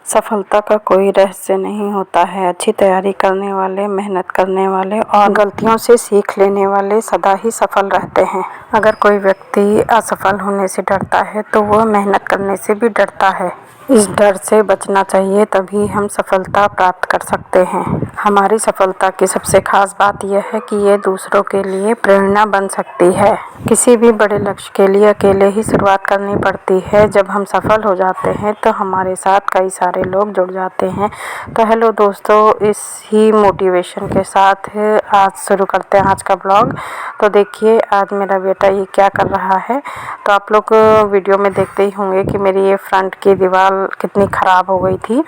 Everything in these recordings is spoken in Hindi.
सफलता का कोई रहस्य नहीं होता है। अच्छी तैयारी करने वाले, मेहनत करने वाले और गलतियों से सीख लेने वाले सदा ही सफल रहते हैं। अगर कोई व्यक्ति असफल होने से डरता है तो वह मेहनत करने से भी डरता है। इस डर से बचना चाहिए, तभी हम सफलता प्राप्त कर सकते हैं। हमारी सफलता की सबसे खास बात यह है कि ये दूसरों के लिए प्रेरणा बन सकती है। किसी भी बड़े लक्ष्य के लिए अकेले ही शुरुआत करनी पड़ती है। जब हम सफल हो जाते हैं तो हमारे साथ कई सारे लोग जुड़ जाते हैं। तो हेलो दोस्तों, इस ही मोटिवेशन के साथ आज शुरू करते हैं आज का ब्लॉग। तो देखिए आज मेरा बेटा ये क्या कर रहा है। तो आप लोग वीडियो में देखते ही होंगे कि मेरी ये फ्रंट की दीवार कितनी ख़राब हो गई थी।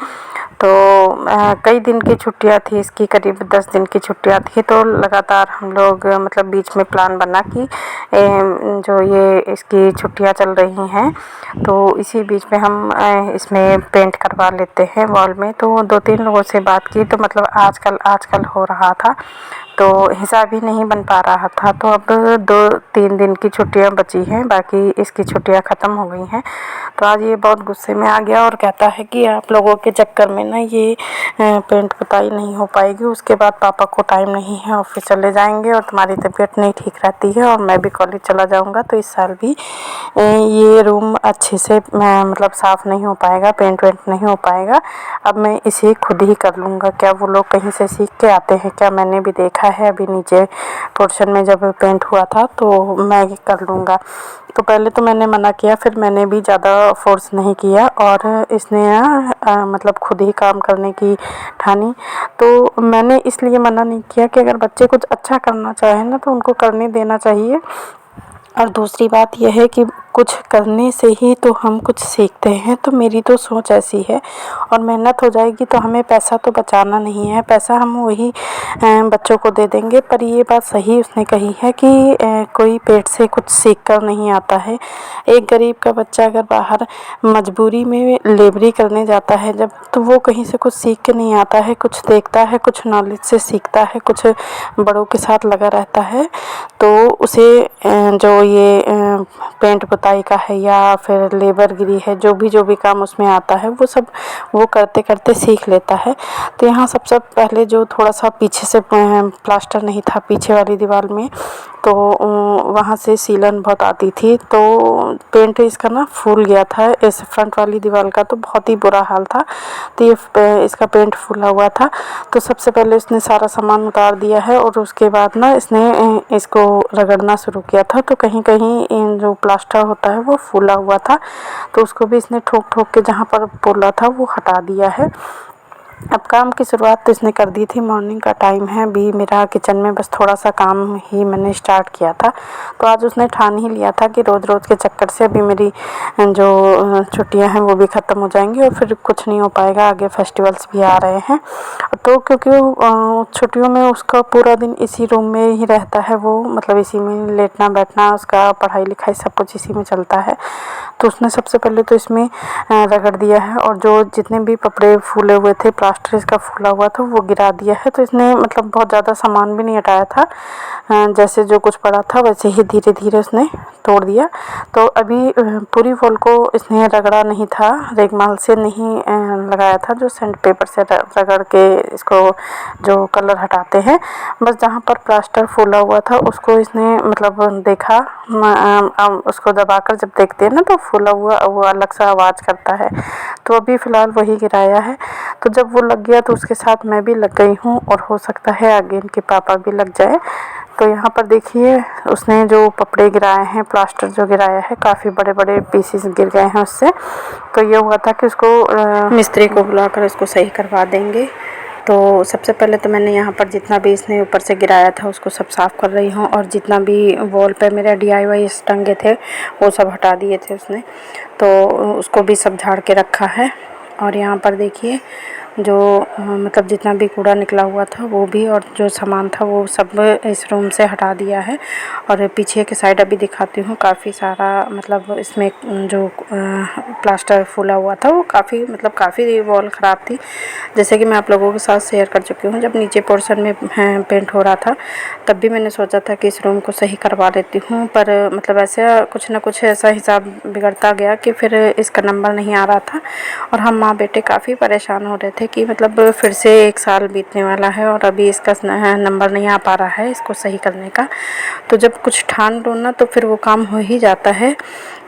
तो कई दिन की छुट्टियां थी, इसकी करीब 10 दिन की छुट्टियां थी। तो लगातार हम लोग मतलब बीच में प्लान बना कि जो ये इसकी छुट्टियां चल रही हैं तो इसी बीच में हम इसमें पेंट करवा लेते हैं वॉल में। तो 2-3 लोगों से बात की तो मतलब आजकल हो रहा था, तो हिसाब ही नहीं बन पा रहा था। तो अब 2-3 दिन की छुट्टियां बची हैं, बाकी इसकी छुट्टियां ख़त्म हो गई हैं। तो आज ये बहुत गुस्से में आ गया और कहता है कि आप लोगों के चक्कर में ना ये पेंट पुताई नहीं हो पाएगी, उसके बाद पापा को टाइम नहीं है, ऑफिस चले जाएंगे और तुम्हारी तबीयत नहीं ठीक रहती है और मैं भी कॉलेज चला जाऊंगा, तो इस साल भी ये रूम अच्छे से मतलब साफ़ नहीं हो पाएगा, पेंट वेंट नहीं हो पाएगा। अब मैं इसे खुद ही कर लूँगा। क्या वो लोग कहीं से सीख के आते हैं क्या? मैंने भी देखा है अभी नीचे पोर्शन में जब पेंट हुआ था तो मैं कर लूँगा। तो पहले तो मैंने मना किया, फिर मैंने भी ज़्यादा फोर्स नहीं किया और इसने मतलब खुद ही काम करने की ठानी। तो मैंने इसलिए मना नहीं किया कि अगर बच्चे कुछ अच्छा करना चाहें ना तो उनको करने देना चाहिए। और दूसरी बात यह है कि कुछ करने से ही तो हम कुछ सीखते हैं। तो मेरी तो सोच ऐसी है, और मेहनत हो जाएगी तो हमें पैसा तो बचाना नहीं है, पैसा हम वही बच्चों को दे देंगे। पर ये बात सही उसने कही है कि कोई पेट से कुछ सीख कर नहीं आता है। एक गरीब का बच्चा अगर बाहर मजबूरी में लेबरी करने जाता है जब, तो वो कहीं से कुछ सीख के नहीं आता है, कुछ देखता है, कुछ नॉलेज से सीखता है, कुछ बड़ों के साथ लगा रहता है। तो उसे जो ये पेंट पुताई का है या फिर लेबरगिरी है, जो भी काम उसमें आता है वो सब वो करते करते सीख लेता है। तो यहाँ सबसे पहले जो थोड़ा सा पीछे से प्लास्टर नहीं था पीछे वाली दीवार में, तो वहाँ से सीलन बहुत आती थी, तो पेंट इसका ना फूल गया था। इस फ्रंट वाली दीवार का तो बहुत ही बुरा हाल था। तो ये इसका पेंट फूला हुआ था। तो सबसे पहले इसने सारा सामान उतार दिया है और उसके बाद ना इसने इसको रगड़ना शुरू किया था। तो कहीं कहीं जो प्लास्टर होता है वो फूला हुआ था, तो उसको भी इसने ठोक ठोक के जहाँ पर फूला था वो हटा दिया है। अब काम की शुरुआत तो इसने कर दी थी। मॉर्निंग का टाइम है, अभी मेरा किचन में बस थोड़ा सा काम ही मैंने स्टार्ट किया था। तो आज उसने ठान ही लिया था कि रोज़ रोज़ के चक्कर से अभी मेरी जो छुट्टियां हैं वो भी ख़त्म हो जाएंगी और फिर कुछ नहीं हो पाएगा, आगे फेस्टिवल्स भी आ रहे हैं। तो क्योंकि छुट्टियों में उसका पूरा दिन इसी रूम में ही रहता है, वो मतलब इसी में लेटना बैठना, उसका पढ़ाई लिखाई सब कुछ इसी में चलता है। तो उसने सबसे पहले तो इसमें रगड़ दिया है और जो जितने भी कपड़े फूले हुए थे, प्लास्टर इसका फूला हुआ था, वो गिरा दिया है। तो इसने मतलब बहुत ज़्यादा सामान भी नहीं हटाया था, जैसे जो कुछ पड़ा था वैसे ही धीरे धीरे उसने तोड़ दिया। तो अभी पूरी वॉल को इसने रगड़ा नहीं था, रेगमाल से नहीं लगाया था, जो सैंड पेपर से रगड़ के इसको जो कलर हटाते हैं, बस जहाँ पर प्लास्टर फूला हुआ था उसको इसने मतलब देखा। उसको दबाकर जब देखते हैं ना तो फूला हुआ वो अलग सा आवाज़ करता है। तो अभी फ़िलहाल वही गिराया है। तो जब वो लग गया तो उसके साथ मैं भी लग गई हूँ और हो सकता है आगे इनके पापा भी लग जाए। तो यहाँ पर देखिए उसने जो कपड़े गिराए हैं, प्लास्टर जो गिराया है, काफ़ी बड़े बड़े पीसेस गिर गए हैं उससे। तो ये हुआ था कि उसको मिस्त्री को बुलाकर इसको सही करवा देंगे। तो सबसे पहले तो मैंने यहाँ पर जितना भी इसने ऊपर से गिराया था उसको सब साफ़ कर रही हूँ, और जितना भी वॉल पे मेरा DIY टंगे थे वो सब हटा दिए थे उसने, तो उसको भी सब झाड़ के रखा है। और यहाँ पर देखिए जो मतलब जितना भी कूड़ा निकला हुआ था वो भी, और जो सामान था वो सब इस रूम से हटा दिया है। और पीछे की साइड अभी दिखाती हूँ, काफ़ी सारा मतलब इसमें जो प्लास्टर फूला हुआ था वो काफ़ी वॉल ख़राब थी। जैसे कि मैं आप लोगों के साथ शेयर कर चुकी हूँ, जब नीचे पोर्शन में पेंट हो रहा था तब भी मैंने सोचा था कि इस रूम को सही करवा लेती हूँ, पर मतलब ऐसा कुछ ना कुछ ऐसा हिसाब बिगड़ता गया कि फिर इसका नंबर नहीं आ रहा था। और हम माँ बेटे काफ़ी परेशान हो रहे थे कि मतलब फिर से 1 साल बीतने वाला है और अभी इसका नंबर नहीं आ पा रहा है इसको सही करने का। तो जब कुछ ठान लो ना तो फिर वो काम हो ही जाता है।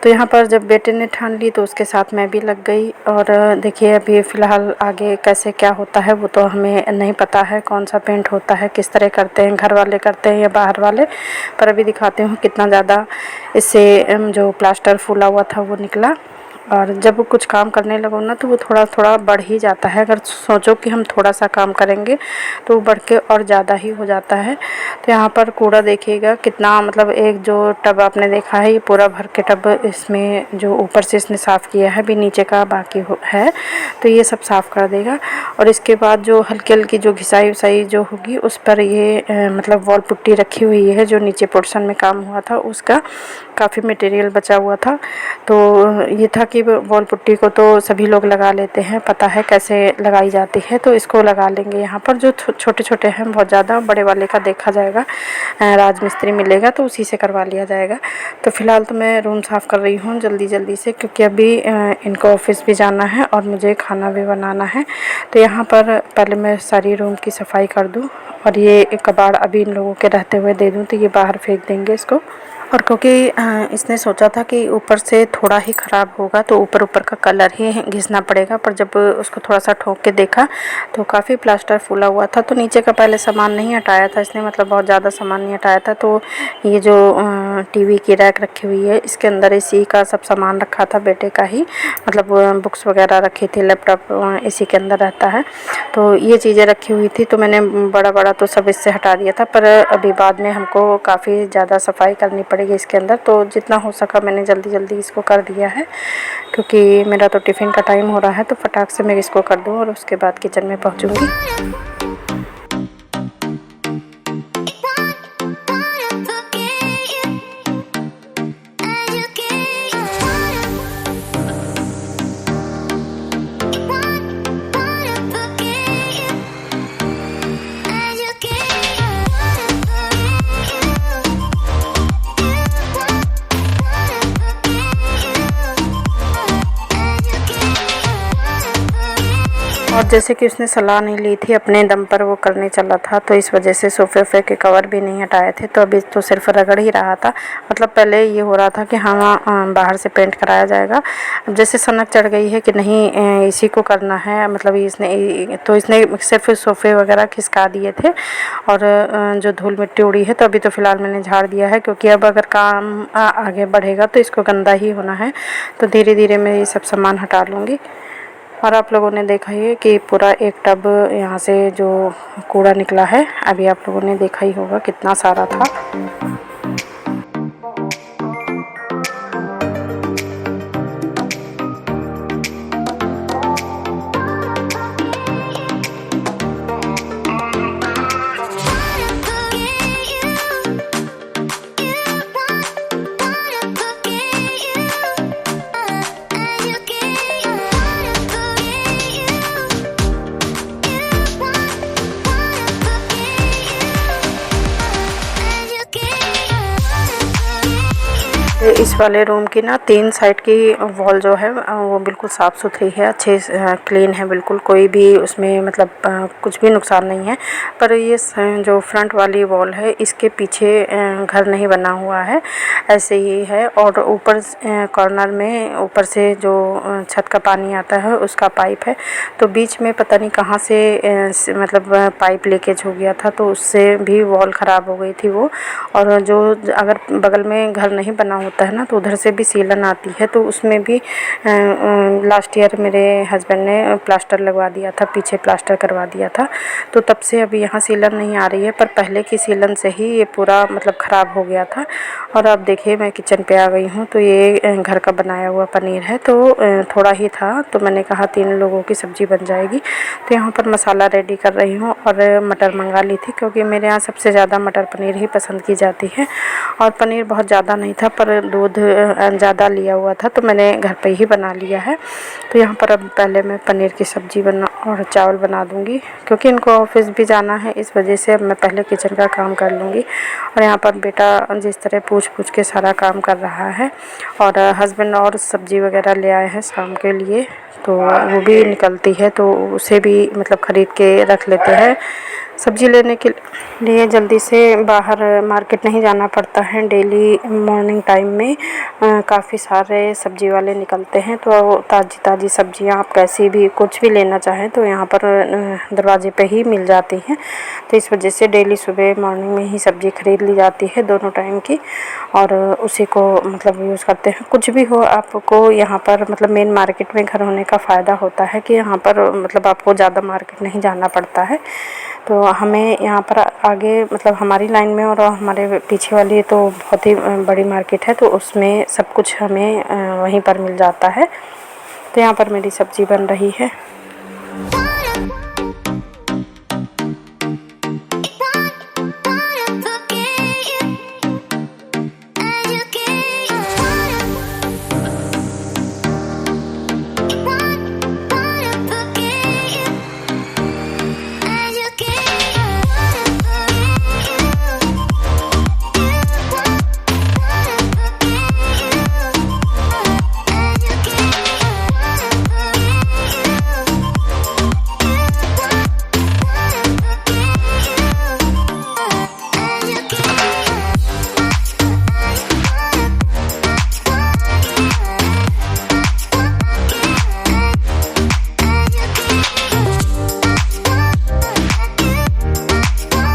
तो यहाँ पर जब बेटे ने ठान ली तो उसके साथ मैं भी लग गई। और देखिए अभी फ़िलहाल आगे कैसे क्या होता है वो तो हमें नहीं पता है, कौन सा पेंट होता है, किस तरह करते हैं, घर वाले करते हैं या बाहर वाले। पर अभी दिखाती हूँ कितना ज़्यादा इससे जो प्लास्टर फूला हुआ था वो निकला। और जब कुछ काम करने लगो ना तो वो थोड़ा थोड़ा बढ़ ही जाता है। अगर सोचो कि हम थोड़ा सा काम करेंगे तो वो बढ़ के और ज़्यादा ही हो जाता है। तो यहाँ पर कूड़ा देखिएगा कितना, मतलब एक जो टब आपने देखा है ये पूरा भर के टब, इसमें जो ऊपर से इसने साफ़ किया है, भी नीचे का बाकी है। तो ये सब साफ़ कर देगा। और इसके बाद जो हल्की हल्की जो घिसाई विसाई जो होगी उस पर ये मतलब वॉल पुट्टी रखी हुई है। जो नीचे पोर्शन में काम हुआ था उसका काफ़ी मटेरियल बचा हुआ था। तो ये था कि वॉल पुट्टी को तो सभी लोग लगा लेते हैं, पता है कैसे लगाई जाती है, तो इसको लगा लेंगे। यहाँ पर जो छोटे छोटे हैं, बहुत ज़्यादा बड़े वाले का देखा जाएगा, राजमिस्त्री मिलेगा तो उसी से करवा लिया जाएगा। तो फ़िलहाल तो मैं रूम साफ़ कर रही हूँ जल्दी जल्दी से, क्योंकि अभी इनको ऑफिस भी जाना है और मुझे खाना भी बनाना है। तो यहाँ पर पहले मैं सारी रूम की सफाई कर दूँ और ये कबाड़ अभी इन लोगों के रहते हुए दे दूँ तो ये बाहर फेंक देंगे इसको। और क्योंकि इसने सोचा था कि ऊपर से थोड़ा ही ख़राब होगा तो ऊपर का कलर ही घिसना पड़ेगा, पर जब उसको थोड़ा सा ठोक के देखा तो काफ़ी प्लास्टर फूला हुआ था। तो नीचे का पहले सामान नहीं हटाया था इसने, मतलब बहुत ज़्यादा सामान नहीं हटाया था। तो ये जो टीवी की रैक रखी हुई है इसके अंदर इसी का सब सामान रखा था, बेटे का ही, मतलब बुक्स वगैरह रखी थी, लैपटॉप इसी के अंदर रहता है। तो ये चीज़ें रखी हुई थी तो मैंने बड़ा बड़ा तो सब इससे हटा दिया था। पर अभी बाद में हमको काफ़ी ज़्यादा सफाई करनी पड़ेगी इसके अंदर, तो जितना हो सका मैंने जल्दी जल्दी इसको कर दिया है, क्योंकि मेरा तो टिफ़िन का टाइम हो रहा है। तो फटाक से मैं इसको कर दूँ और उसके बाद किचन में पहुँचूँगी। और जैसे कि उसने सलाह नहीं ली थी, अपने दम पर वो करने चला था, तो इस वजह से सोफ़े वोफ़े के कवर भी नहीं हटाए थे। तो अभी तो सिर्फ रगड़ ही रहा था। मतलब पहले ये हो रहा था कि हाँ बाहर से पेंट कराया जाएगा। अब जैसे सनक चढ़ गई है कि नहीं इसी को करना है, मतलब इसने सिर्फ सोफ़े वगैरह खिसका दिए थे और जो धूल मिट्टी उड़ी है। तो अभी तो फ़िलहाल मैंने झाड़ दिया है, क्योंकि अब अगर काम आगे बढ़ेगा तो इसको गंदा ही होना है। तो धीरे धीरे मैं ये सब सामान हटा लूँगी। और आप लोगों ने देखा ही है कि पूरा एक टब यहाँ से जो कूड़ा निकला है, अभी आप लोगों ने देखा ही होगा कितना सारा था। इस वाले रूम की ना 3 साइड की वॉल जो है वो बिल्कुल साफ़ सुथरी है, अच्छे क्लीन है बिल्कुल, कोई भी उसमें मतलब कुछ भी नुकसान नहीं है। पर ये जो फ्रंट वाली वॉल है इसके पीछे घर नहीं बना हुआ है, ऐसे ही है। और ऊपर कॉर्नर में ऊपर से जो छत का पानी आता है उसका पाइप है, तो बीच में पता नहीं कहाँ से मतलब पाइप लीकेज हो गया था, तो उससे भी वॉल ख़राब हो गई थी वो। और जो अगर बगल में घर नहीं बना होता है है ना, तो उधर से भी सीलन आती है, तो उसमें भी लास्ट ईयर मेरे हस्बैंड ने प्लास्टर लगवा दिया था, पीछे प्लास्टर करवा दिया था, तो तब से अभी यहाँ सीलन नहीं आ रही है। पर पहले की सीलन से ही ये पूरा मतलब ख़राब हो गया था। और अब देखिए मैं किचन पे आ गई हूँ, तो ये घर का बनाया हुआ पनीर है, तो थोड़ा ही था, तो मैंने कहा 3 लोगों की सब्ज़ी बन जाएगी। तो यहाँ पर मसाला रेडी कर रही हूँ और मटर मंगा ली थी, क्योंकि मेरे यहाँ सबसे ज़्यादा मटर पनीर ही पसंद की जाती है। और पनीर बहुत ज़्यादा नहीं था, पर दूध ज़्यादा लिया हुआ था, तो मैंने घर पे ही बना लिया है। तो यहाँ पर अब पहले मैं पनीर की सब्ज़ी बना और चावल बना दूँगी, क्योंकि इनको ऑफिस भी जाना है, इस वजह से अब मैं पहले किचन का काम कर लूँगी। और यहाँ पर बेटा जिस तरह पूछ के सारा काम कर रहा है, और हस्बैंड और सब्ज़ी वगैरह ले आए हैं शाम के लिए, तो वो भी निकलती है, तो उसे भी मतलब ख़रीद के रख लेते हैं सब्ज़ी लेने के लिए। जल्दी से बाहर मार्केट नहीं जाना पड़ता है। डेली मॉर्निंग टाइम में काफ़ी सारे सब्ज़ी वाले निकलते हैं, तो ताज़ी सब्ज़ियाँ आप कैसी भी कुछ भी लेना चाहें तो यहाँ पर दरवाजे पे ही मिल जाती हैं। तो इस वजह से डेली सुबह मॉर्निंग में ही सब्ज़ी ख़रीद ली जाती है, दोनों टाइम की, और उसी को मतलब यूज़ करते हैं। कुछ भी हो, आपको यहाँ पर मतलब मेन मार्केट में घर होने का फ़ायदा होता है कि यहाँ पर मतलब आपको ज़्यादा मार्केट नहीं जाना पड़ता है। तो हमें यहाँ पर आगे मतलब हमारी लाइन में और हमारे पीछे वाली तो बहुत ही बड़ी मार्केट है, तो उसमें सब कुछ हमें वहीं पर मिल जाता है। तो यहाँ पर मेरी सब्ज़ी बन रही है।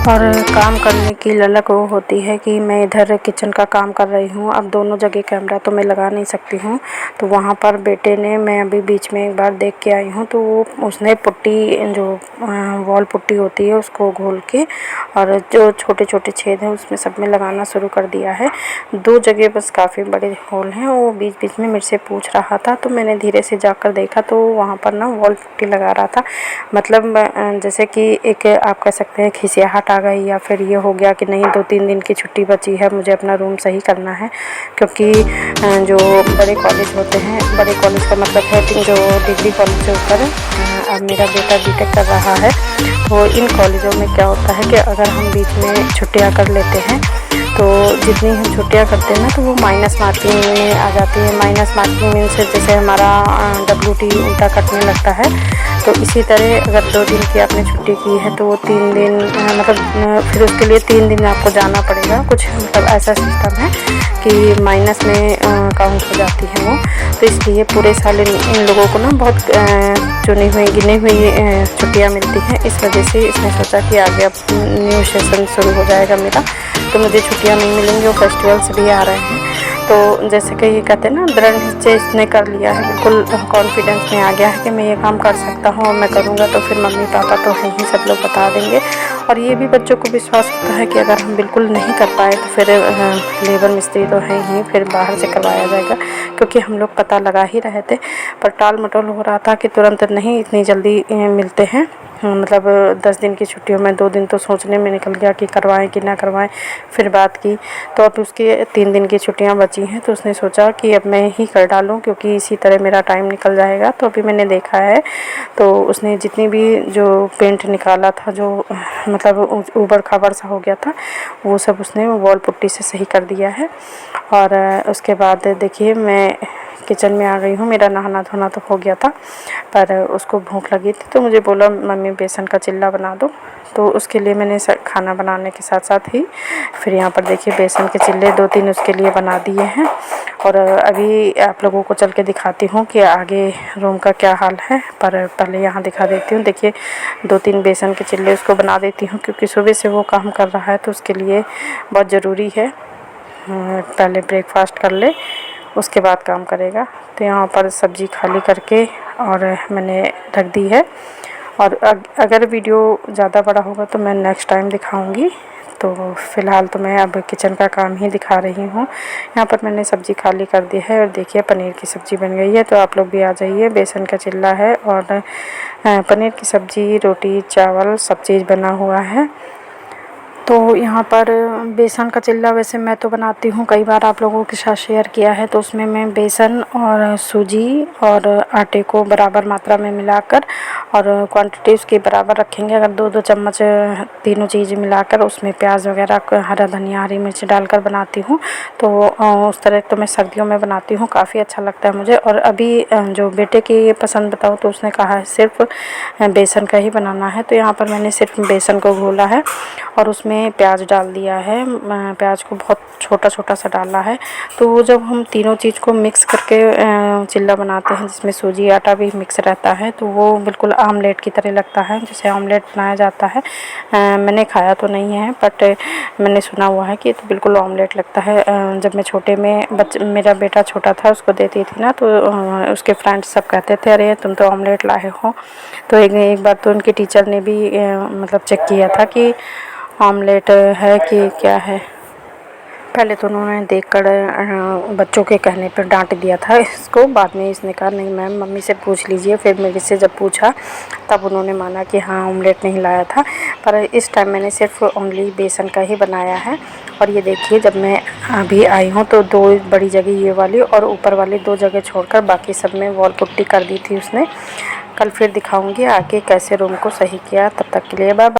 और काम करने की ललक वो होती है कि मैं इधर किचन का काम कर रही हूँ, अब दोनों जगह कैमरा तो मैं लगा नहीं सकती हूँ। तो वहाँ पर बेटे ने, मैं अभी बीच में एक बार देख के आई हूँ, तो उसने पुट्टी, जो वॉल पुट्टी होती है, उसको घोल के और जो छोटे छोटे छेद हैं उसमें सब में लगाना शुरू कर दिया है। 2 जगह बस काफ़ी बड़े होल हैं। वो बीच बीच में मेरे से पूछ रहा था, तो मैंने धीरे से जाकर देखा, तो वहाँ पर ना वॉल पुट्टी लगा रहा था। मतलब जैसे कि एक आप कह सकते हैं खिसियाहट आ गई, या फिर ये हो गया कि नहीं 2-3 दिन की छुट्टी बची है, मुझे अपना रूम सही करना है। क्योंकि जो बड़े कॉलेज होते हैं, बड़े कॉलेज का मतलब है कि जो डिग्री कॉलेज से ऊपर अब मेरा बेटा बीटेक कर रहा है, तो इन कॉलेजों में क्या होता है कि अगर हम बीच में छुट्टियां कर लेते हैं, तो जितनी हम छुट्टियां करते हैं ना, तो वो माइनस मार्किंग में आ जाती है। माइनस मार्किंग मीन से जैसे हमारा WT उल्टा कटने लगता है। तो इसी तरह अगर 2 दिन की आपने छुट्टी की है, तो वो 3 दिन मतलब फिर उसके लिए 3 दिन आपको जाना पड़ेगा। कुछ मतलब ऐसा सिस्टम है कि माइनस में काउंट हो जाती है वो। तो इसलिए पूरे साल इन लोगों को ना बहुत चुनी हुई गिनी हुई छुट्टियाँ मिलती हैं। इस वजह से इसने सोचा कि आगे अब न्यू सेशन शुरू हो जाएगा मेरा, तो मुझे छुट्टियाँ नहीं मिलेंगी, और फेस्टिवल्स भी आ रहे हैं। तो जैसे कि ये कहते हैं ना, दृढ़ निश्चय इसने कर लिया है, बिल्कुल कॉन्फिडेंस में आ गया है कि मैं ये काम कर सकता हूँ, और मैं करूँगा तो फिर मम्मी पापा तो हैं ही, सब लोग बता देंगे। और ये भी बच्चों को विश्वास होता है कि अगर हम बिल्कुल नहीं कर पाए तो फिर लेबर मिस्त्री तो हैं ही, फिर बाहर से करवाया जाएगा। क्योंकि हम लोग पता लगा ही रहे थे, पर टाल मटोल हो रहा था कि तुरंत नहीं इतनी जल्दी मिलते हैं। मतलब 10 दिन की छुट्टियों में 2 दिन तो सोचने में निकल गया कि करवाएं कि ना करवाएं। फिर बात की, तो अब उसके 3 दिन की छुट्टियां बची हैं, तो उसने सोचा कि अब मैं ही कर डालूं, क्योंकि इसी तरह मेरा टाइम निकल जाएगा। तो अभी मैंने देखा है, तो उसने जितनी भी जो पेंट निकाला था, जो मतलब ऊबड़ खाबड़ सा हो गया था, वो सब उसने वॉल पुट्टी से सही कर दिया है। और उसके बाद देखिए मैं किचन में आ गई हूँ। मेरा नहाना धोना तो हो गया था, पर उसको भूख लगी थी, तो मुझे बोला मम्मी बेसन का चिल्ला बना दो। तो उसके लिए मैंने खाना बनाने के साथ साथ ही फिर यहाँ पर देखिए बेसन के चिल्ले 2-3 उसके लिए बना दिए हैं। और अभी आप लोगों को चल के दिखाती हूँ कि आगे रूम का क्या हाल है, पर पहले यहाँ दिखा देती हूँ। देखिए 2-3 बेसन के चिल्ले उसको बना देती हूँ, क्योंकि सुबह से वो काम कर रहा है, तो उसके लिए बहुत ज़रूरी है। पहले ब्रेकफास्ट कर ले, उसके बाद काम करेगा। तो यहाँ पर सब्ज़ी खाली करके और मैंने रख दी है। और अगर वीडियो ज़्यादा बड़ा होगा तो मैं नेक्स्ट टाइम दिखाऊंगी। तो फ़िलहाल तो मैं अब किचन का काम ही दिखा रही हूँ। यहाँ पर मैंने सब्ज़ी खाली कर दी है और देखिए पनीर की सब्ज़ी बन गई है। तो आप लोग भी आ जाइए। बेसन का चिल्ला है और पनीर की सब्ज़ी, रोटी, चावल सब चीज़ बना हुआ है। तो यहाँ पर बेसन का चिल्ला वैसे मैं तो बनाती हूँ, कई बार आप लोगों के साथ शेयर किया है। तो उसमें मैं बेसन और सूजी और आटे को बराबर मात्रा में मिलाकर, और क्वांटिटी उसकी बराबर रखेंगे। अगर 2-2 चम्मच तीनों चीज़ मिलाकर उसमें प्याज वगैरह, हरा धनिया, हरी मिर्च डालकर बनाती हूँ। तो उस तरह तो मैं सर्दियों में बनाती हूँ, काफ़ी अच्छा लगता है मुझे। और अभी जो बेटे की पसंद बताऊँ तो उसने कहा है सिर्फ बेसन का ही बनाना है। तो यहाँ पर मैंने सिर्फ बेसन को घोला है और उसमें प्याज डाल दिया है। प्याज को बहुत छोटा छोटा सा डाला है। तो वो जब हम तीनों चीज़ को मिक्स करके चिल्ला बनाते हैं, जिसमें सूजी आटा भी मिक्स रहता है, तो वो बिल्कुल आमलेट की तरह लगता है, जैसे आमलेट बनाया जाता है। मैंने खाया तो नहीं है, बट मैंने सुना हुआ है कि तो बिल्कुल आमलेट लगता है। जब मैं छोटे में मेरा बेटा छोटा था, उसको देती थी ना, तो उसके फ्रेंड्स सब कहते थे अरे तुम तो आमलेट लाए हो। तो एक बार तो उनके टीचर ने भी मतलब चेक किया था कि ऑमलेट है कि क्या है। पहले तो उन्होंने देखकर बच्चों के कहने पर डांट दिया था इसको। बाद में इसने कहा नहीं मैम, मम्मी से पूछ लीजिए। फिर मेरे से जब पूछा तब उन्होंने माना कि हाँ ऑमलेट नहीं लाया था। पर इस टाइम मैंने सिर्फ ओनली बेसन का ही बनाया है। और ये देखिए जब मैं अभी आई हूँ तो 2 बड़ी जगह ये वाली और ऊपर वाली 2 जगह छोड़कर बाकी सब में वॉल पुट्टी कर दी थी उसने। कल फिर दिखाऊँगी आके कैसे रूम को सही किया। तब तक के लिए बाय बाय।